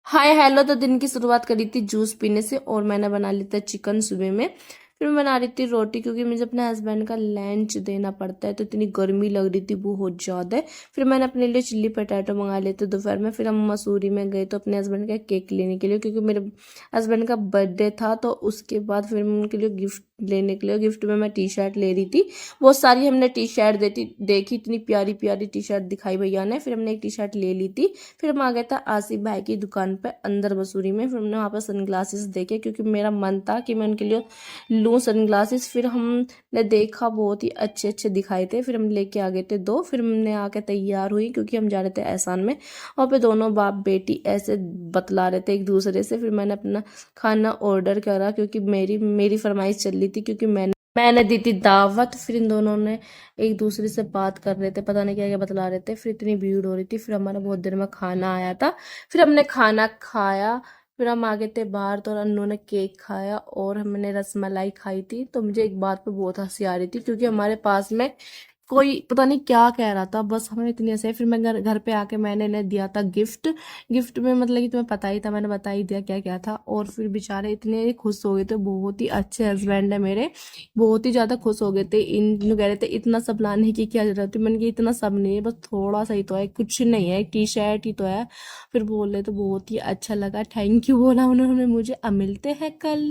Hi hello. तो दिन की शुरुआत करी थी जूस पीने से और मैंने बना लिया था चिकन सुबह में। फिर मैं बना रही थी रोटी क्योंकि मुझे अपने हस्बैंड का लंच देना पड़ता है, तो इतनी गर्मी लग रही थी बहुत ज़्यादा। फिर मैंने अपने लिए चिल्ली पटाटो मंगा लिए थे दोपहर में। फिर हम मसूरी में गए तो अपने हस्बैंड का केक लेने के लिए, क्योंकि मेरे हस्बैंड का बर्थडे था। तो उसके बाद फिर मैं उनके लिए गिफ्ट लेने के लिए, गिफ्ट में मैं टी शर्ट ले रही थी। बहुत सारी हमने टी शर्ट देखी, इतनी प्यारी प्यारी टी शर्ट दिखाई भैया ने। फिर हमने एक टी शर्ट ले ली थी। फिर हम आ गए था आसिफ भाई की दुकान पे अंदर मसूरी में। फिर हमने वहाँ पर सनग्लासेस देखे क्योंकि मेरा मन था कि मैं उनके लिए लूँ सनग्लासेस। फिर हमने देखा, बहुत ही अच्छे अच्छे दिखाए थे। फिर हम लेके आ गए थे दो। फिर हमने आके तैयार हुई क्योंकि हम जा रहे थे एहसान में। और फिर दोनों बाप बेटी ऐसे बतला रहे थे एक दूसरे से। फिर मैंने अपना खाना ऑर्डर करा क्योंकि मेरी मेरी फरमाइश चल रही थी, क्योंकि मैंने दी थी दावत। फिर इन दोनों ने एक दूसरे से बात कर रहे थे, पता नहीं क्या क्या बतला रहे थे। फिर इतनी भीड़ हो रही थी। फिर हमारा बहुत देर में खाना आया था। फिर हमने खाना खाया। फिर हम आ गए थे बाहर, तो अन्नू ने केक खाया और हमने रसमलाई खाई थी। तो मुझे एक बात पे बहुत हंसी आ रही थी क्योंकि हमारे पास में कोई पता नहीं क्या कह रहा था, बस हमें इतनी हंसी आई। फिर मैं घर घर पे आके मैंने इन्हें दिया था गिफ्ट। गिफ्ट में मतलब कि तुम्हें पता ही था, मैंने बता ही दिया क्या क्या था। और फिर बेचारे इतने खुश हो गए थे, बहुत ही अच्छे हस्बैंड है मेरे। बहुत ही ज्यादा खुश हो गए थे। इन कह रहे थे इतना सब लाने की क्या जरूरत है। मैंने कहा इतना सब नहीं है, बस थोड़ा सा ही तो है, कुछ नहीं है, एक टी शर्ट ही तो है। फिर बोल रहे तो बहुत ही अच्छा लगा, थैंक यू बोला उन्होंने मुझे। अब मिलते हैं कल।